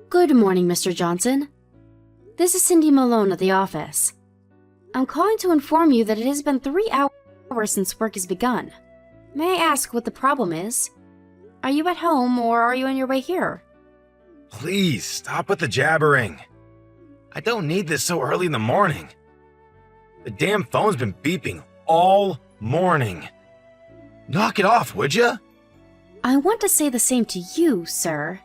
Good morning, Mr. Johnson. This is Cindy Malone at the office. I'm calling to inform you that it has been 3 hours since work has begun. May I ask what the problem is? Are you at home or are you on your way here? Please, stop with the jabbering. I don't need this so early in the morning. The damn phone's been beeping all morning. Knock it off, would ya? I want to say the same to you, sir.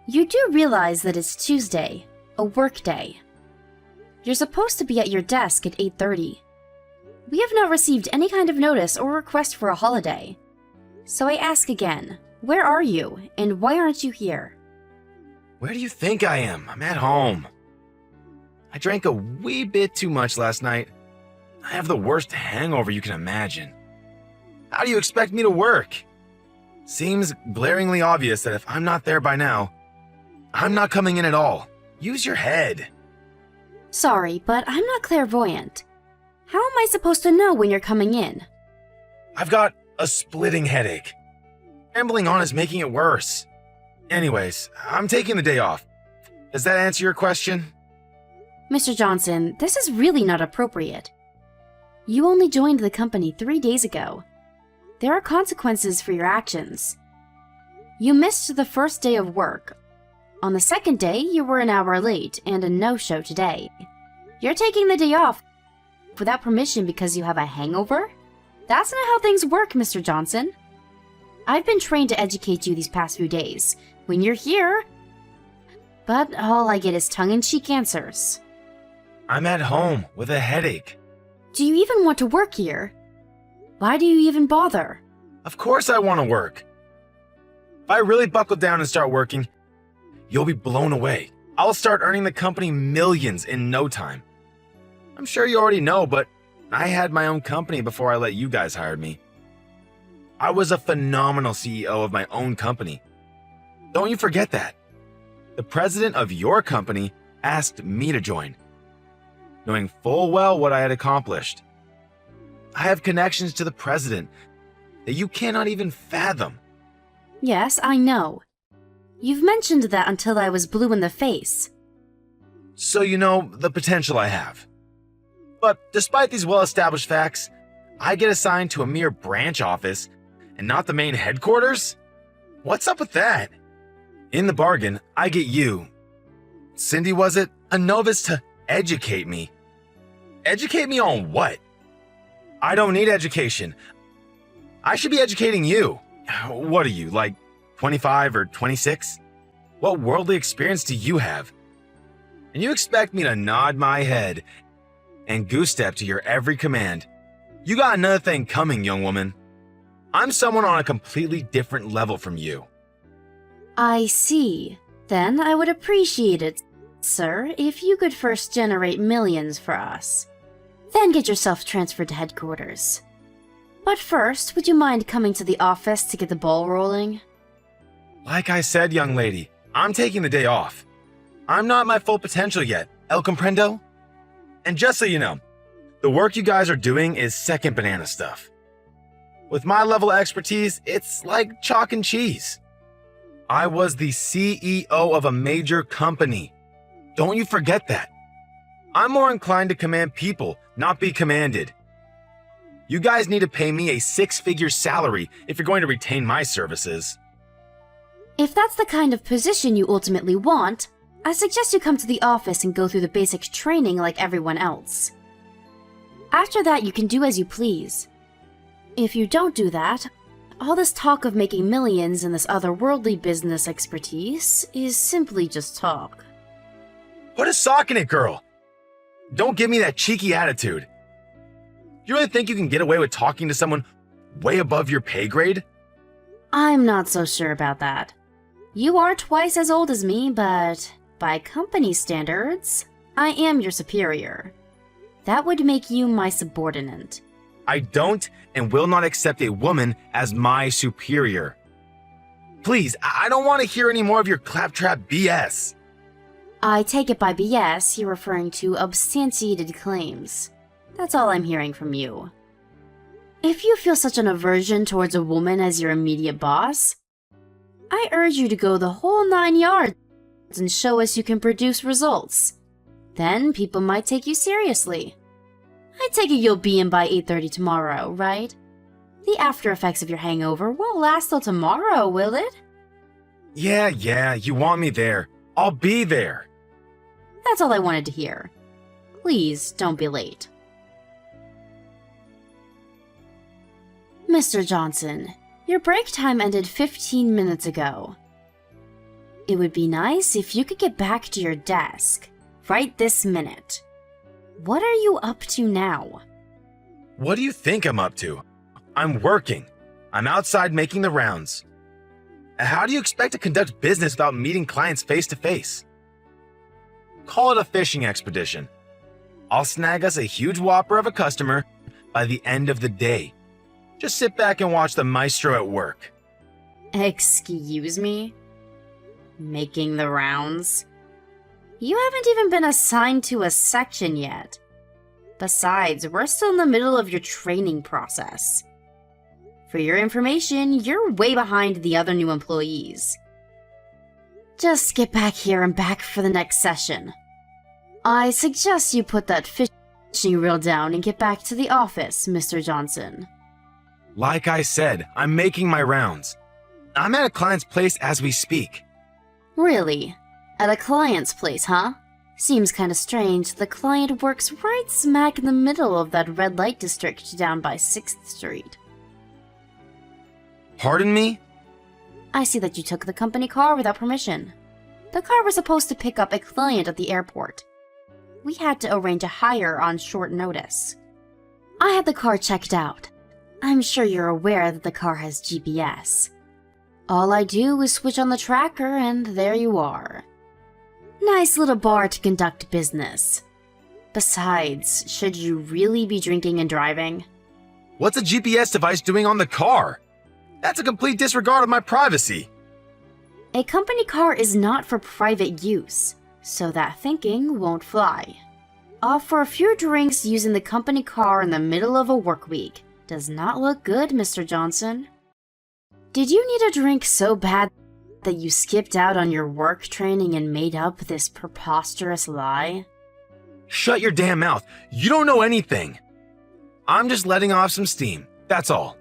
You do realize that it's Tuesday, a work day. You're supposed to be at your desk at 8:30. We have not received any kind of notice or request for a holiday. So I ask again, where are you and why aren't you here? Where do you think I am? I'm at home. I drank a wee bit too much last night. I have the worst hangover you can imagine. How do you expect me to work? Seems glaringly obvious that if I'm not there by now, I'm not coming in at all. Use your head. Sorry, but I'm not clairvoyant. How am I supposed to know when you're coming in? I've got a splitting headache. Rambling on is making it worse. Anyways, I'm taking the day off. Does that answer your question? Mr. Johnson, this is really not appropriate. You only joined the company 3 days ago. There are consequences for your actions. You missed the first day of work. On the second day, you were an hour late and a no-show today. You're taking the day off without permission because you have a hangover? That's not how things work, Mr. Johnson. I've been trained to educate you these past few days when you're here, but all I get is tongue-in-cheek answers. I'm at home with a headache. Do you even want to work here? Why do you even bother? Of course I want to work. If I really buckle down and start working, you'll be blown away. I'll start earning the company millions in no time. I'm sure you already know, but I had my own company before I let you guys hire me. I was a phenomenal CEO of my own company. Don't you forget that. The president of your company asked me to join, knowing full well what I had accomplished. I have connections to the president that you cannot even fathom. Yes, I know. You've mentioned that until I was blue in the face. So you know the potential I have. But despite these well-established facts, I get assigned to a mere branch office and not the main headquarters? What's up with that? In the bargain, I get you, Cindy was it, a novice to educate me. Educate me on what? I don't need education. I should be educating you. What are you, like 25 or 26? What worldly experience do you have? And you expect me to nod my head and goose step to your every command. You got another thing coming, young woman. I'm someone on a completely different level from you. I see. Then I would appreciate it, sir, if you could first generate millions for us. Then get yourself transferred to headquarters. But first, would you mind coming to the office to get the ball rolling? Like I said, young lady, I'm taking the day off. I'm not at my full potential yet, el comprendo? And just so you know, the work you guys are doing is second banana stuff. With my level of expertise, it's like chalk and cheese. I was the CEO of a major company. Don't you forget that. I'm more inclined to command people, not be commanded. You guys need to pay me a 6-figure salary if you're going to retain my services. If that's the kind of position you ultimately want, I suggest you come to the office and go through the basic training like everyone else. After that, you can do as you please. If you don't do that, all this talk of making millions and this otherworldly business expertise is simply just talk. Put a sock in it, girl. Don't give me that cheeky attitude. You really think you can get away with talking to someone way above your pay grade? I'm not so sure about that. You are twice as old as me, but by company standards, I am your superior. That would make you my subordinate. I don't and will not accept a woman as my superior. Please, I don't want to hear any more of your claptrap BS. I take it by BS you're referring to substantiated claims. That's all I'm hearing from you. If you feel such an aversion towards a woman as your immediate boss, I urge you to go the whole 9 yards and show us you can produce results. Then people might take you seriously. I take it you'll be in by 8:30 tomorrow, right? The after effects of your hangover won't last till tomorrow, will it? Yeah, you want me there. I'll be there. That's all I wanted to hear. Please don't be late. Mr. Johnson, your break time ended 15 minutes ago. It would be nice if you could get back to your desk right this minute. What are you up to now? What do you think I'm up to? I'm working. I'm outside making the rounds. How do you expect to conduct business without meeting clients face to face? Call it a fishing expedition. I'll snag us a huge whopper of a customer by the end of the day. Just sit back and watch the maestro at work. Excuse me? Making the rounds? You haven't even been assigned to a section yet. Besides, we're still in the middle of your training process. For your information, you're way behind the other new employees. Just get back here and back for the next session. I suggest you put that fishing reel down and get back to the office, Mr. Johnson. Like I said, I'm making my rounds. I'm at a client's place as we speak. Really? At a client's place, huh? Seems kinda strange. The client works right smack in the middle of that red light district down by 6th Street. Pardon me? I see that you took the company car without permission. The car was supposed to pick up a client at the airport. We had to arrange a hire on short notice. I had the car checked out. I'm sure you're aware that the car has GPS. All I do is switch on the tracker and there you are. Nice little bar to conduct business. Besides, should you really be drinking and driving? What's a GPS device doing on the car? That's a complete disregard of my privacy. A company car is not for private use, so that thinking won't fly. For a few drinks using the company car in the middle of a work week does not look good, Mr. Johnson. Did you need a drink so bad that you skipped out on your work training and made up this preposterous lie? Shut your damn mouth. You don't know anything. I'm just letting off some steam, that's all.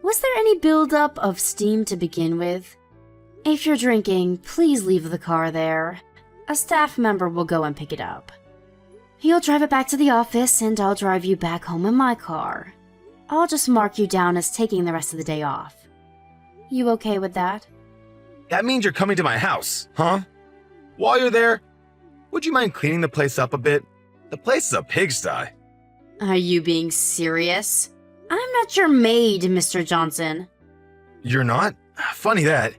Was there any buildup of steam to begin with? If you're drinking, please leave the car there. A staff member will go and pick it up. You'll drive it back to the office and I'll drive you back home in my car. I'll just mark you down as taking the rest of the day off. You okay with that? That means you're coming to my house, huh? While you're there, would you mind cleaning the place up a bit? The place is a pigsty. Are you being serious? I'm not your maid, Mr. Johnson. You're not? Funny that.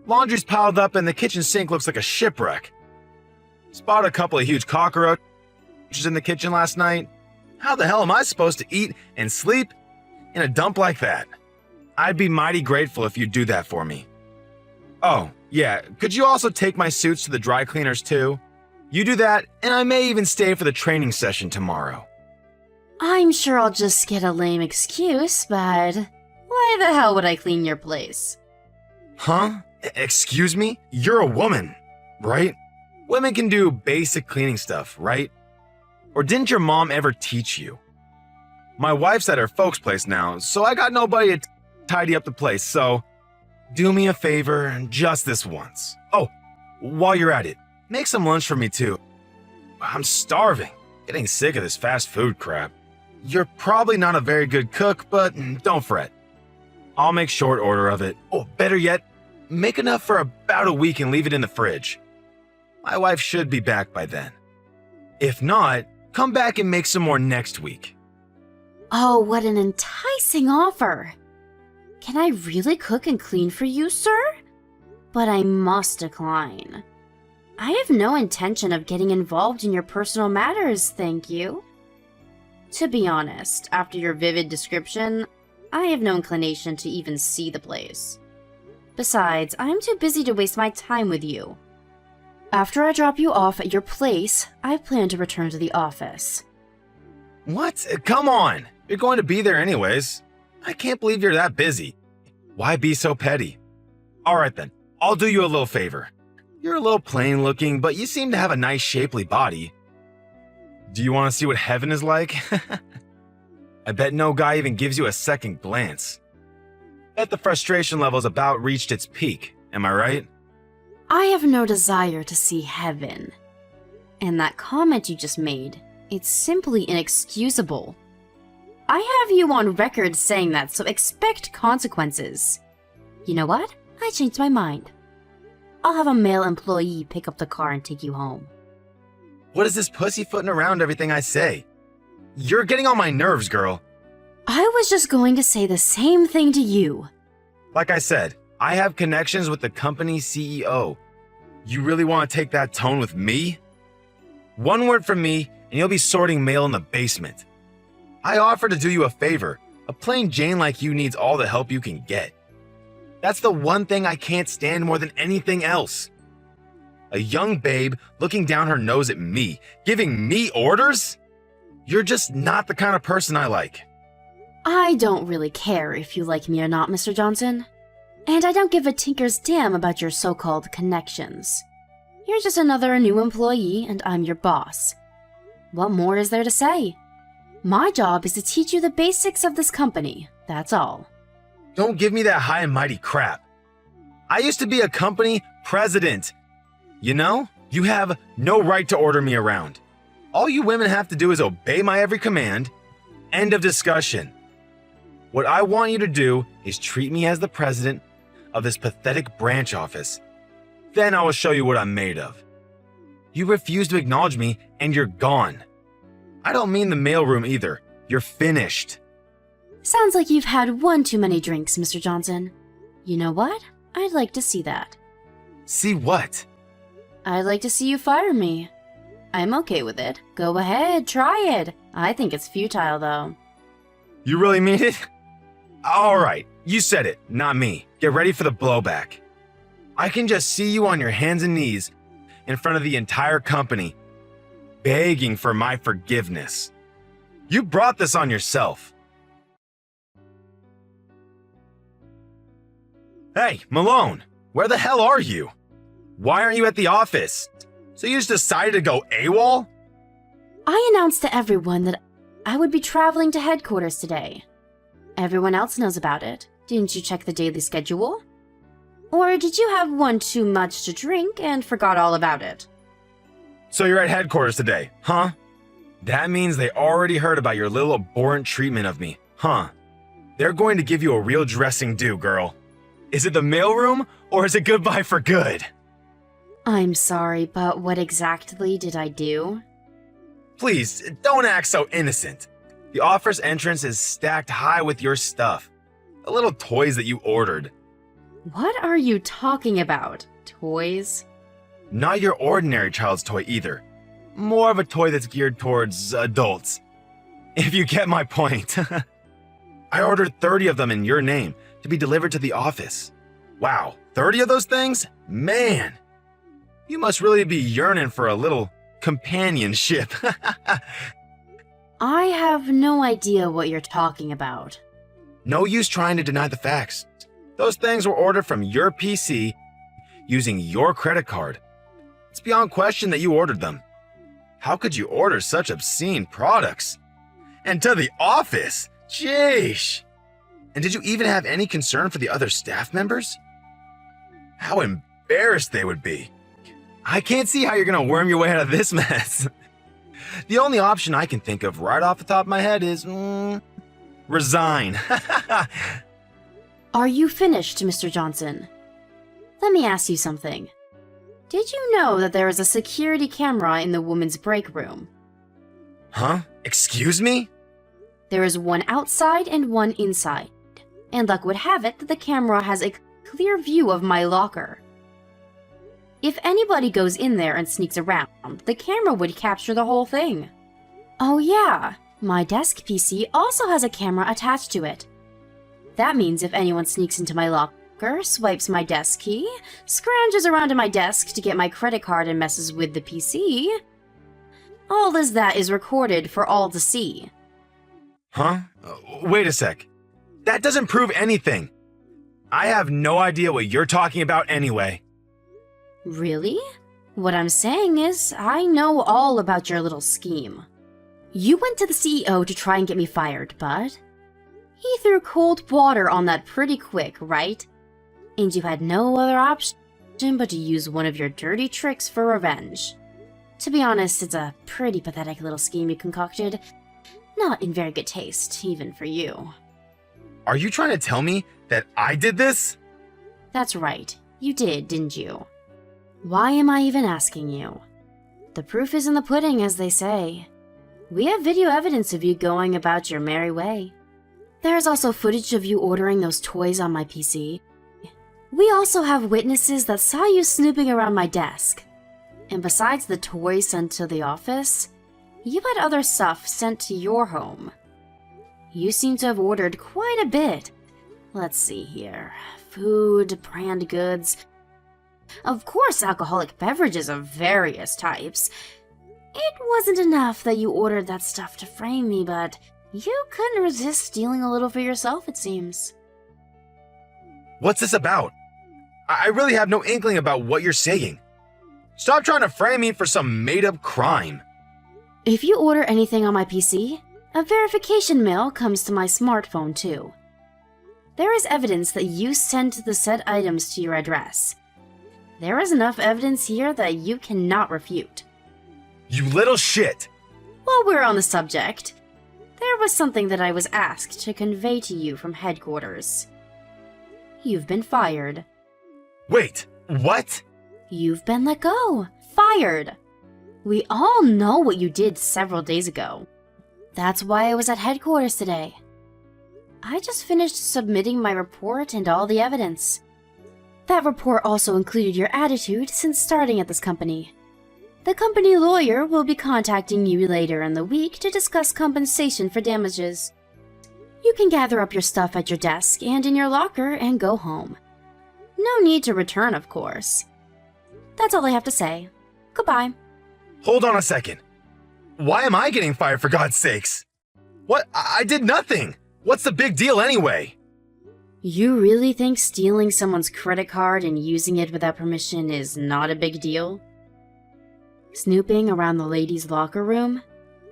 Laundry's piled up and the kitchen sink looks like a shipwreck. Spotted a couple of huge cockroaches in the kitchen last night. How the hell am I supposed to eat and sleep in a dump like that? I'd be mighty grateful if you'd do that for me. Oh, yeah, could you also take my suits to the dry cleaners too? You do that, and I may even stay for the training session tomorrow. I'm sure I'll just get a lame excuse, but why the hell would I clean your place? Huh? Excuse me? You're a woman, right? Women can do basic cleaning stuff, right? Or didn't your mom ever teach you? My wife's at her folks' place now, so I got nobody to tidy up the place, so do me a favor just this once. Oh, while you're at it, make some lunch for me too. I'm starving, getting sick of this fast food crap. You're probably not a very good cook, but don't fret. I'll make short order of it. Oh, better yet, make enough for about a week and leave it in the fridge. My wife should be back by then. If not, come back and make some more next week. Oh, what an enticing offer. Can I really cook and clean for you, sir? But I must decline. I have no intention of getting involved in your personal matters, thank you. To be honest, after your vivid description, I have no inclination to even see the place. Besides, I'm too busy to waste my time with you. After I drop you off at your place, I plan to return to the office. What? Come on! You're going to be there anyways. I can't believe you're that busy. Why be so petty? Alright then, I'll do you a little favor. You're a little plain looking, but you seem to have a nice shapely body. Do you want to see what heaven is like? I bet no guy even gives you a second glance. Bet the frustration level's about reached its peak, am I right? I have no desire to see heaven. And that comment you just made, it's simply inexcusable. I have you on record saying that, so expect consequences. You know what? I changed my mind. I'll have a male employee pick up the car and take you home. What is this pussyfooting around everything I say? You're getting on my nerves, girl. I was just going to say the same thing to you. Like I said, I have connections with the company's CEO. You really want to take that tone with me? One word from me, and you'll be sorting mail in the basement. I offer to do you a favor. A plain Jane like you needs all the help you can get. That's the one thing I can't stand more than anything else. A young babe looking down her nose at me, giving me orders? You're just not the kind of person I like. I don't really care if you like me or not, Mr. Johnson. And I don't give a tinker's damn about your so-called connections. You're just another new employee, and I'm your boss. What more is there to say? My job is to teach you the basics of this company, that's all. Don't give me that high and mighty crap. I used to be a company president. You know, you have no right to order me around. All you women have to do is obey my every command. End of discussion. What I want you to do is treat me as the president of this pathetic branch office. Then I will show you what I'm made of. You refuse to acknowledge me, and you're gone. I don't mean the mailroom either. You're finished. Sounds like you've had one too many drinks, Mr. Johnson. You know what? I'd like to see that. See what? I'd like to see you fire me. I'm okay with it. Go ahead, try it. I think it's futile, though. You really mean it? All right, you said it, not me. Get ready for the blowback. I can just see you on your hands and knees in front of the entire company, begging for my forgiveness. You brought this on yourself. Hey, Malone, where the hell are you? Why aren't you at the office? So you just decided to go AWOL? I announced to everyone that I would be traveling to headquarters today. Everyone else knows about it. Didn't you check the daily schedule? Or did you have one too much to drink and forgot all about it? So you're at headquarters today, huh? That means they already heard about your little abhorrent treatment of me, huh? They're going to give you a real dressing due, girl. Is it the mailroom, or is it goodbye for good? I'm sorry, but what exactly did I do? Please, don't act so innocent. The office entrance is stacked high with your stuff. The little toys that you ordered. What are you talking about? Toys? Not your ordinary child's toy either. More of a toy that's geared towards adults. If you get my point. I ordered 30 of them in your name to be delivered to the office. Wow, 30 of those things? Man! You must really be yearning for a little companionship. I have no idea what you're talking about. No use trying to deny the facts. Those things were ordered from your PC using your credit card. It's beyond question that you ordered them. How could you order such obscene products? And to the office? Sheesh! And did you even have any concern for the other staff members? How embarrassed they would be. I can't see how you're gonna worm your way out of this mess. The only option I can think of right off the top of my head is, resign. Are you finished, Mr. Johnson? Let me ask you something. Did you know that there is a security camera in the women's break room? Huh? Excuse me? There is one outside and one inside. And luck would have it that the camera has a clear view of my locker. If anybody goes in there and sneaks around, the camera would capture the whole thing. Oh yeah, my desk PC also has a camera attached to it. That means if anyone sneaks into my locker, swipes my desk key, scrounges around to my desk to get my credit card and messes with the PC, all as that is recorded for all to see. Huh? Wait a sec. That doesn't prove anything. I have no idea what you're talking about anyway. Really? What I'm saying is, I know all about your little scheme. You went to the CEO to try and get me fired, but he threw cold water on that pretty quick, right? And you had no other option but to use one of your dirty tricks for revenge. To be honest, it's a pretty pathetic little scheme you concocted. Not in very good taste, even for you. Are you trying to tell me that I did this? That's right. You did, didn't you? Why am I even asking you? The proof is in the pudding, as they say. We have video evidence of you going about your merry way. There is also footage of you ordering those toys on my PC. We also have witnesses that saw you snooping around my desk. And besides the toys sent to the office, you had other stuff sent to your home. You seem to have ordered quite a bit. Let's see here. Food, brand goods. Of course, alcoholic beverages of various types. It wasn't enough that you ordered that stuff to frame me, but you couldn't resist stealing a little for yourself, it seems. What's this about? I really have no inkling about what you're saying. Stop trying to frame me for some made-up crime. If you order anything on my PC, a verification mail comes to my smartphone too. There is evidence that you sent the said items to your address. There is enough evidence here that you cannot refute. You little shit! While we're on the subject, there was something that I was asked to convey to you from headquarters. You've been fired. Wait, what? You've been let go. Fired. We all know what you did several days ago. That's why I was at headquarters today. I just finished submitting my report and all the evidence. That report also included your attitude since starting at this company. The company lawyer will be contacting you later in the week to discuss compensation for damages. You can gather up your stuff at your desk and in your locker and go home. No need to return, of course. That's all I have to say. Goodbye. Hold on a second. Why am I getting fired, for God's sakes? What? I did nothing. What's the big deal anyway? You really think stealing someone's credit card and using it without permission is not a big deal? Snooping around the ladies' locker room?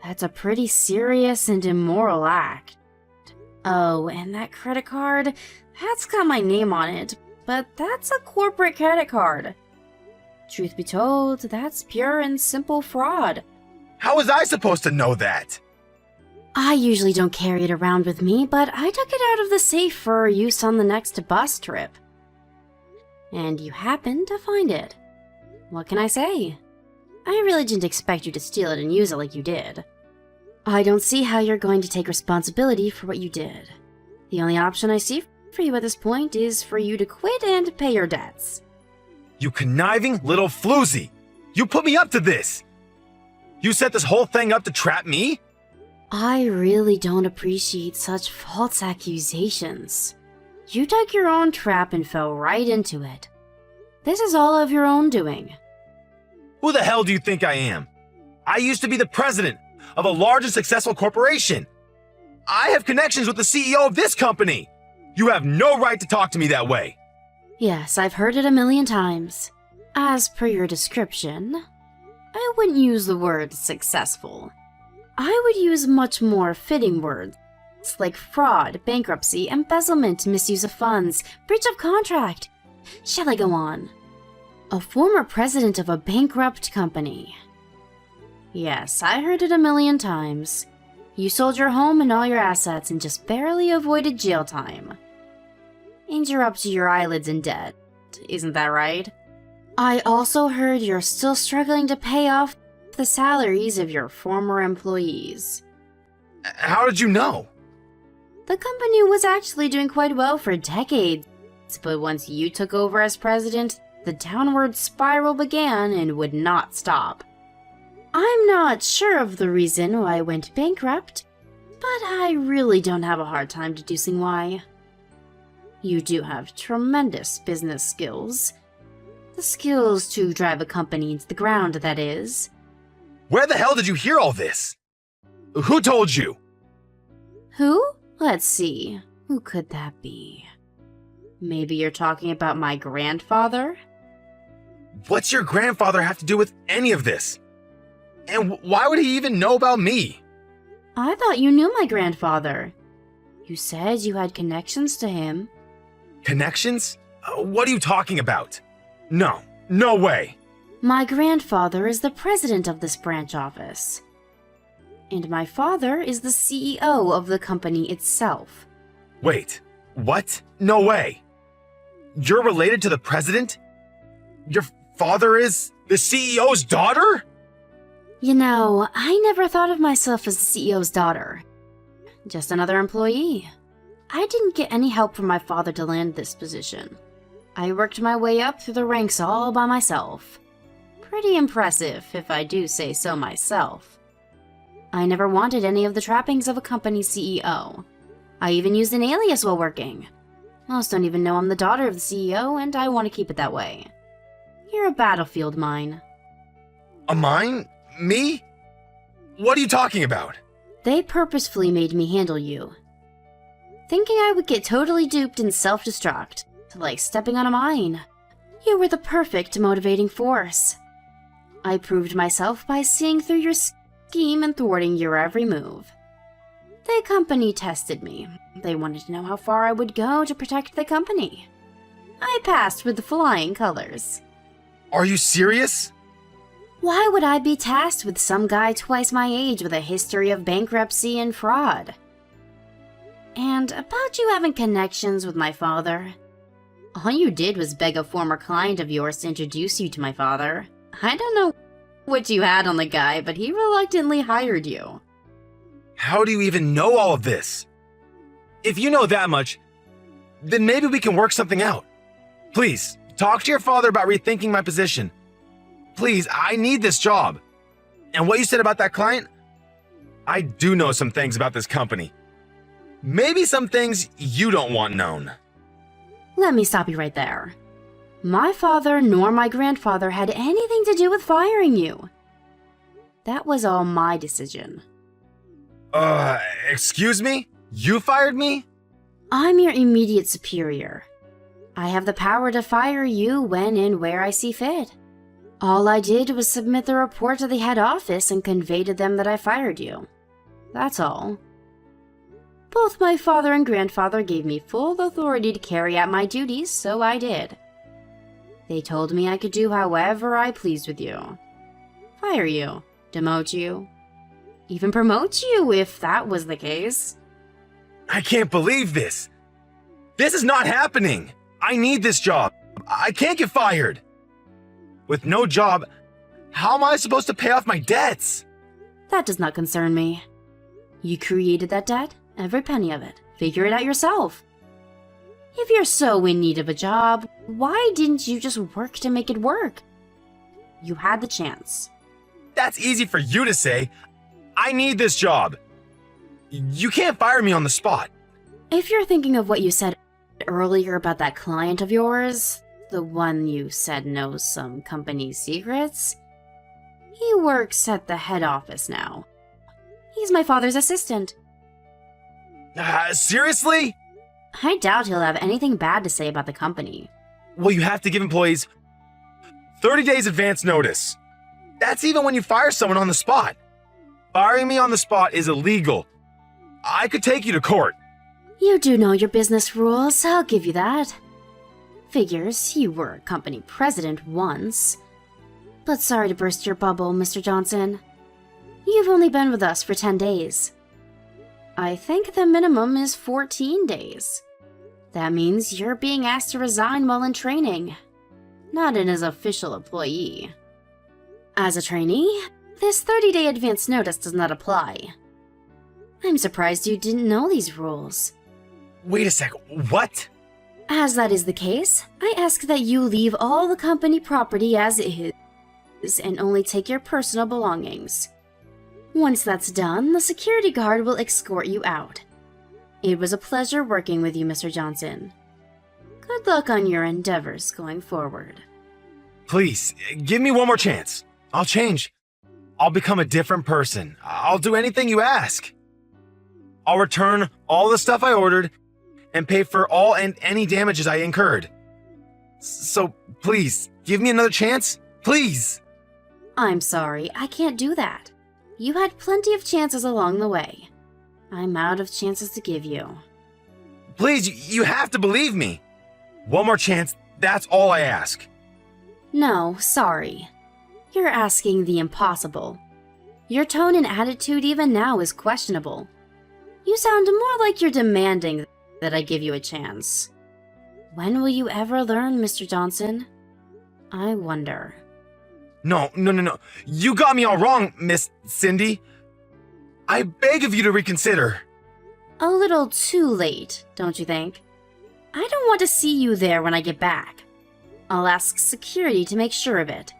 That's a pretty serious and immoral act. Oh, and that credit card? That's got my name on it, but that's a corporate credit card. Truth be told, that's pure and simple fraud. How was I supposed to know that? I usually don't carry it around with me, but I took it out of the safe for use on the next bus trip. And you happened to find it. What can I say? I really didn't expect you to steal it and use it like you did. I don't see how you're going to take responsibility for what you did. The only option I see for you at this point is for you to quit and pay your debts. You conniving little floozy! You put me up to this! You set this whole thing up to trap me? I really don't appreciate such false accusations. You dug your own trap and fell right into it. This is all of your own doing. Who the hell do you think I am? I used to be the president of a large and successful corporation. I have connections with the CEO of this company. You have no right to talk to me that way. Yes, I've heard it a million times. As per your description, I wouldn't use the word successful. I would use much more fitting words like fraud, bankruptcy, embezzlement, misuse of funds, breach of contract. Shall I go on? A former president of a bankrupt company. Yes, I heard it a million times. You sold your home and all your assets and just barely avoided jail time. And you're up to your eyelids in debt, isn't that right? I also heard you're still struggling to pay off the salaries of your former employees. How did you know? The company was actually doing quite well for decades, but once you took over as president, the downward spiral began and would not stop. I'm not sure of the reason why I went bankrupt, but I really don't have a hard time deducing why. You do have tremendous business skills. The skills to drive a company into the ground, that is. Where the hell did you hear all this? Who told you? Who? Let's see. Who could that be? Maybe you're talking about my grandfather? What's your grandfather have to do with any of this? And why would he even know about me? I thought you knew my grandfather. You said you had connections to him. Connections? What are you talking about? No, no way. My grandfather is the president of this branch office. And my father is the CEO of the company itself. Wait, what? No way. You're related to the president? Your father is the CEO's daughter? You know, I never thought of myself as the CEO's daughter. Just another employee. I didn't get any help from my father to land this position. I worked my way up through the ranks all by myself. Pretty impressive, if I do say so myself. I never wanted any of the trappings of a company CEO. I even used an alias while working. Most don't even know I'm the daughter of the CEO, and I want to keep it that way. You're a battlefield mine. A mine? Me? What are you talking about? They purposefully made me handle you. Thinking I would get totally duped and self-destruct, like stepping on a mine. You were the perfect motivating force. I proved myself by seeing through your scheme and thwarting your every move. The company tested me. They wanted to know how far I would go to protect the company. I passed with the flying colors. Are you serious? Why would I be tasked with some guy twice my age with a history of bankruptcy and fraud? And about you having connections with my father. All you did was beg a former client of yours to introduce you to my father. I don't know what you had on the guy, but he reluctantly hired you. How do you even know all of this? If you know that much, then maybe we can work something out. Please, talk to your father about rethinking my position. Please, I need this job. And what you said about that client? I do know some things about this company. Maybe some things you don't want known. Let me stop you right there. My father nor my grandfather had anything to do with firing you. That was all my decision. Excuse me? You fired me? I'm your immediate superior. I have the power to fire you when and where I see fit. All I did was submit the report to the head office and convey to them that I fired you. That's all. Both my father and grandfather gave me full authority to carry out my duties, so I did. They told me I could do however I pleased with you. Fire you, demote you, even promote you if that was the case. I can't believe this. This is not happening. I need this job. I can't get fired. With no job, how am I supposed to pay off my debts? That does not concern me. You created that debt, every penny of it. Figure it out yourself. If you're so in need of a job, why didn't you just work to make it work? You had the chance. That's easy for you to say. I need this job. You can't fire me on the spot. If you're thinking of what you said earlier about that client of yours, the one you said knows some company secrets, he works at the head office now. He's my father's assistant. Seriously? I doubt he'll have anything bad to say about the company. Well, you have to give employees 30 days advance notice. That's even when you fire someone on the spot. Firing me on the spot is illegal. I could take you to court. You do know your business rules, I'll give you that. Figures, you were a company president once. But sorry to burst your bubble, Mr. Johnson. You've only been with us for 10 days. I think the minimum is 14 days. That means you're being asked to resign while in training, not in as official employee. As a trainee, this 30-day advance notice does not apply. I'm surprised you didn't know these rules. Wait a sec, what? As that is the case, I ask that you leave all the company property as is and only take your personal belongings. Once that's done, the security guard will escort you out. It was a pleasure working with you, Mr. Johnson. Good luck on your endeavors going forward. Please, give me one more chance. I'll change. I'll become a different person. I'll do anything you ask. I'll return all the stuff I ordered and pay for all and any damages I incurred. So, please, Give me another chance? Please! I'm sorry, I can't do that. You had plenty of chances along the way. I'm out of chances to give you. Please, you have to believe me. One more chance, that's all I ask. No, sorry. You're asking the impossible. Your tone and attitude even now is questionable. You sound more like you're demanding that I give you a chance. When will you ever learn, Mr. Johnson? I wonder. No. You got me all wrong, Miss Cindy. I beg of you to reconsider. A little too late, don't you think? I don't want to see you there when I get back. I'll ask security to make sure of it.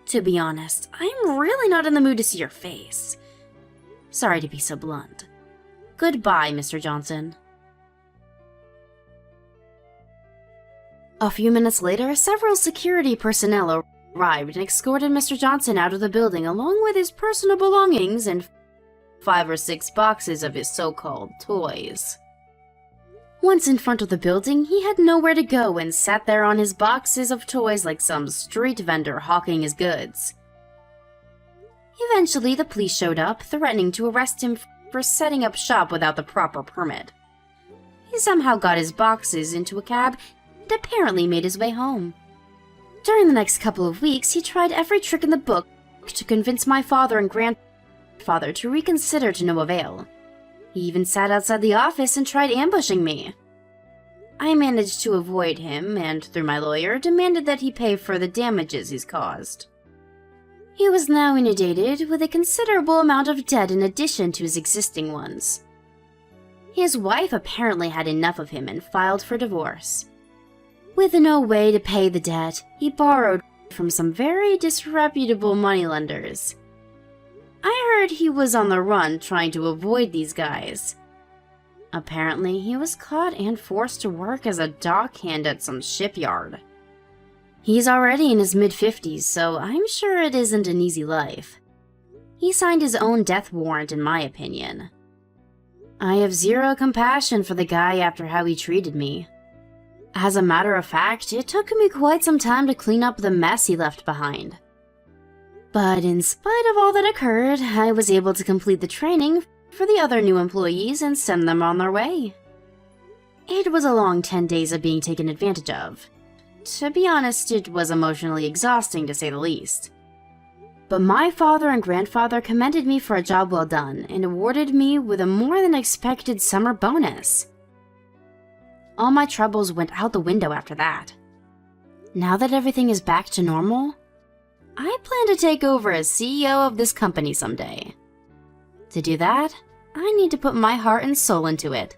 To be honest, I'm really not in the mood to see your face. Sorry to be so blunt. Goodbye, Mr. Johnson. A few minutes later, several security personnel arrived and escorted Mr. Johnson out of the building along with his personal belongings and 5 or 6 boxes of his so-called toys. Once in front of the building, he had nowhere to go and sat there on his boxes of toys like some street vendor hawking his goods. Eventually, the police showed up, threatening to arrest him for setting up shop without the proper permit. He somehow got his boxes into a cab and apparently made his way home. During the next couple of weeks, he tried every trick in the book to convince my father and grandfather to reconsider to no avail. He even sat outside the office and tried ambushing me. I managed to avoid him and, through my lawyer, demanded that he pay for the damages he's caused. He was now inundated with a considerable amount of debt in addition to his existing ones. His wife apparently had enough of him and filed for divorce. With no way to pay the debt, he borrowed from some very disreputable moneylenders. I heard he was on the run trying to avoid these guys. Apparently, he was caught and forced to work as a dockhand at some shipyard. He's already in his mid-50s, so I'm sure it isn't an easy life. He signed his own death warrant, in my opinion. I have zero compassion for the guy after how he treated me. As a matter of fact, it took me quite some time to clean up the mess he left behind. But in spite of all that occurred, I was able to complete the training for the other new employees and send them on their way. It was a long 10 days of being taken advantage of. To be honest, it was emotionally exhausting to say the least. But my father and grandfather commended me for a job well done and awarded me with a more than expected summer bonus. All my troubles went out the window after that. Now that everything is back to normal, I plan to take over as CEO of this company someday. To do that, I need to put my heart and soul into it.